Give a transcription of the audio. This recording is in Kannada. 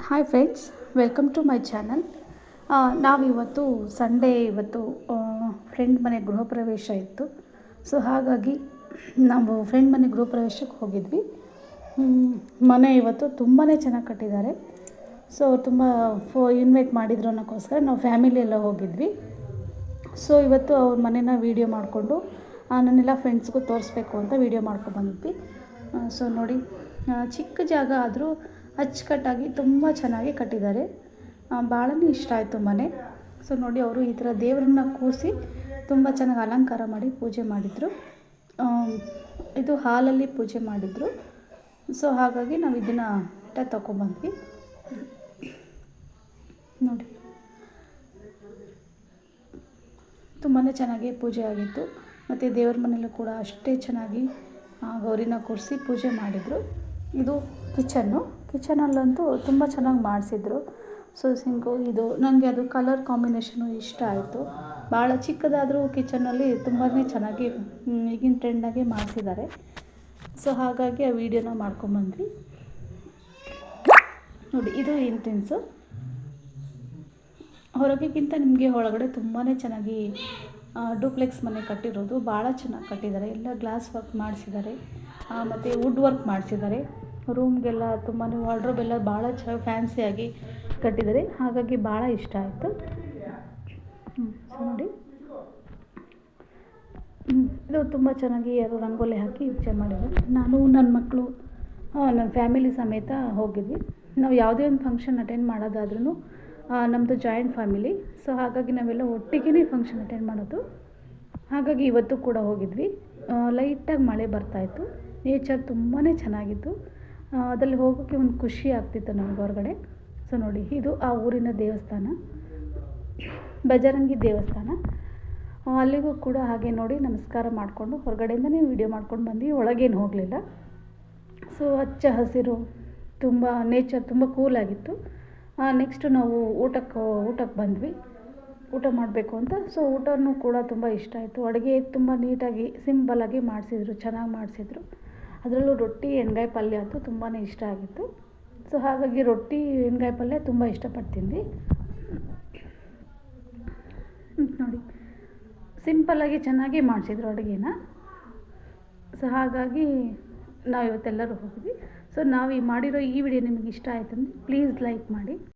Hi friends, welcome to my channel. ನಾವಿವತ್ತು ಸಂಡೇ ಇವತ್ತು ಫ್ರೆಂಡ್ ಮನೆ ಗೃಹ ಪ್ರವೇಶ ಇತ್ತು. ಸೊ ಹಾಗಾಗಿ ನಾವು ಫ್ರೆಂಡ್ ಮನೆ ಗೃಹ ಪ್ರವೇಶಕ್ಕೆ ಹೋಗಿದ್ವಿ. ಮನೆ ಇವತ್ತು ತುಂಬಾ ಚೆನ್ನಾಗಿ ಕಟ್ಟಿದ್ದಾರೆ. ಸೊ ತುಂಬ ಇನ್ವೈಟ್ ಮಾಡಿದ್ರು ಅನ್ನೋಕ್ಕೋಸ್ಕರ ನಾವು ಫ್ಯಾಮಿಲಿ ಎಲ್ಲ ಹೋಗಿದ್ವಿ. ಸೊ ಇವತ್ತು ಅವ್ರ ಮನೇನ ವೀಡಿಯೋ ಮಾಡಿಕೊಂಡು ನನ್ನೆಲ್ಲ ಫ್ರೆಂಡ್ಸ್ಗೂ ತೋರಿಸ್ಬೇಕು ಅಂತ ವೀಡಿಯೋ ಮಾಡ್ಕೊಂಡು ಬಂದಿದ್ವಿ. ಸೊ ನೋಡಿ, ಚಿಕ್ಕ ಜಾಗ ಆದರೂ ಅಚ್ಚುಕಟ್ಟಾಗಿ ತುಂಬ ಚೆನ್ನಾಗಿ ಕಟ್ಟಿದ್ದಾರೆ. ಭಾಳನೇ ಇಷ್ಟ ಆಯಿತು ಮನೆ. ಸೊ ನೋಡಿ, ಅವರು ಈ ಥರ ದೇವರನ್ನ ಕೂರಿಸಿ ತುಂಬ ಚೆನ್ನಾಗಿ ಅಲಂಕಾರ ಮಾಡಿ ಪೂಜೆ ಮಾಡಿದರು. ಇದು ಹಾಲಲ್ಲಿ ಪೂಜೆ ಮಾಡಿದರು. ಸೊ ಹಾಗಾಗಿ ನಾವು ಇದನ್ನು ತೊಗೊಂಬಂದ್ವಿ. ನೋಡಿ, ತುಂಬಾ ಚೆನ್ನಾಗಿ ಪೂಜೆ ಆಗಿತ್ತು. ಮತ್ತು ದೇವ್ರ ಮನೆಯಲ್ಲೂ ಕೂಡ ಅಷ್ಟೇ ಚೆನ್ನಾಗಿ ಗೌರಿನ ಕೂರಿಸಿ ಪೂಜೆ ಮಾಡಿದರು. ಇದು ಕಿಚನಲ್ಲಂತೂ ತುಂಬ ಚೆನ್ನಾಗಿ ಮಾಡಿಸಿದ್ರು. ಸೊ ಸಿಂಕು ಇದು ನನಗೆ ಅದು ಕಲರ್ ಕಾಂಬಿನೇಷನು ಇಷ್ಟ ಆಯಿತು. ಭಾಳ ಚಿಕ್ಕದಾದರೂ ಕಿಚನಲ್ಲಿ ತುಂಬಾ ಚೆನ್ನಾಗಿ ಈಗಿನ ಟ್ರೆಂಡಾಗೆ ಮಾಡಿಸಿದ್ದಾರೆ. ಸೊ ಹಾಗಾಗಿ ಆ ವಿಡಿಯೋನ ಮಾಡ್ಕೊಂಬಂದ್ವಿ. ನೋಡಿ, ಇದು ಎಂಟ್ರೆನ್ಸು. ಹೊರಗೆಗಿಂತ ನಿಮಗೆ ಒಳಗಡೆ ತುಂಬಾ ಚೆನ್ನಾಗಿ ಡೂಪ್ಲೆಕ್ಸ್ ಮನೆ ಕಟ್ಟಿರೋದು. ಭಾಳ ಚೆನ್ನಾಗಿ ಕಟ್ಟಿದ್ದಾರೆ. ಎಲ್ಲ ಗ್ಲಾಸ್ ವರ್ಕ್ ಮಾಡಿಸಿದ್ದಾರೆ ಮತ್ತು ವುಡ್ ವರ್ಕ್ ಮಾಡಿಸಿದ್ದಾರೆ. ರೂಮ್ಗೆಲ್ಲ ತುಂಬಾ ವಾರ್ಡ್ರೋಬ್ ಎಲ್ಲ ಭಾಳ ಫ್ಯಾನ್ಸಿಯಾಗಿ ಕಟ್ಟಿದ್ದಾರೆ. ಹಾಗಾಗಿ ಭಾಳ ಇಷ್ಟ ಆಯಿತು. ಸೊ ನೋಡಿ, ಇದು ತುಂಬ ಚೆನ್ನಾಗಿ ಯಾರು ರಂಗೋಲಿ ಹಾಕಿ ಪೂಜೆ ಮಾಡಿದ್ದಾರೆ. ನಾನು ನನ್ನ ಮಕ್ಕಳು ನನ್ನ ಫ್ಯಾಮಿಲಿ ಸಮೇತ ಹೋಗಿದ್ವಿ. ನಾವು ಯಾವುದೇ ಒಂದು ಫಂಕ್ಷನ್ ಅಟೆಂಡ್ ಮಾಡೋದಾದ್ರೂ ನಮ್ಮದು ಜಾಯಿಂಟ್ ಫ್ಯಾಮಿಲಿ. ಸೊ ಹಾಗಾಗಿ ನಾವೆಲ್ಲ ಒಟ್ಟಿಗೆ ಫಂಕ್ಷನ್ ಅಟೆಂಡ್ ಮಾಡೋದು. ಹಾಗಾಗಿ ಇವತ್ತು ಕೂಡ ಹೋಗಿದ್ವಿ. ಲೈಟಾಗಿ ಮಳೆ ಬರ್ತಾಯಿತ್ತು. ನೇಚರ್ ತುಂಬಾ ಚೆನ್ನಾಗಿತ್ತು. ಅದ್ರಲ್ಲಿ ಹೋಗೋಕ್ಕೆ ಒಂದು ಖುಷಿ ಆಗ್ತಿತ್ತು ನಮಗೆ ಹೊರಗಡೆ. ಸೊ ನೋಡಿ, ಇದು ಆ ಊರಿನ ದೇವಸ್ಥಾನ, ಬಜರಂಗಿ ದೇವಸ್ಥಾನ. ಅಲ್ಲಿಗೂ ಕೂಡ ಹಾಗೆ ನೋಡಿ ನಮಸ್ಕಾರ ಮಾಡಿಕೊಂಡು ಹೊರಗಡೆಯಿಂದನೇ ವೀಡಿಯೋ ಮಾಡ್ಕೊಂಡು ಬಂದ್ವಿ. ಒಳಗೇನು ಹೋಗಲಿಲ್ಲ. ಸೊ ಹಚ್ಚ ಹಸಿರು, ತುಂಬ ನೇಚರ್ ತುಂಬ ಕೂಲಾಗಿತ್ತು. ನೆಕ್ಸ್ಟು ನಾವು ಊಟಕ್ಕೆ ಬಂದ್ವಿ, ಊಟ ಮಾಡಬೇಕು ಅಂತ. ಸೊ ಊಟನೂ ಕೂಡ ತುಂಬ ಇಷ್ಟ ಆಯಿತು. ಅಡುಗೆ ತುಂಬ ನೀಟಾಗಿ ಸಿಂಪಲ್ಲಾಗಿ ಮಾಡಿಸಿದ್ರು, ಚೆನ್ನಾಗಿ ಮಾಡಿಸಿದ್ರು. ಅದರಲ್ಲೂ ರೊಟ್ಟಿ ಎಣ್ಗಾಯಿ ಪಲ್ಯ ಅಂತೂ ತುಂಬಾ ಇಷ್ಟ ಆಗಿತ್ತು. ಸೊ ಹಾಗಾಗಿ ರೊಟ್ಟಿ ಎಣ್ಗಾಯಿ ಪಲ್ಯ ತುಂಬ ಇಷ್ಟಪಟ್ಟು ತಿಂದ್ವಿ. ನೋಡಿ, ಸಿಂಪಲ್ಲಾಗಿ ಚೆನ್ನಾಗಿ ಮಾಡಿಸಿದ್ರು ಅಡುಗೆನ. ಸೊ ಹಾಗಾಗಿ ನಾವು ಇವತ್ತೆಲ್ಲರೂ ಹೋಗಿದ್ವಿ. ಸೊ ನಾವು ಮಾಡಿರೋ ಈ ವಿಡಿಯೋ ನಿಮಗೆ ಇಷ್ಟ ಆಯ್ತಂದರೆ ಪ್ಲೀಸ್ ಲೈಕ್ ಮಾಡಿ.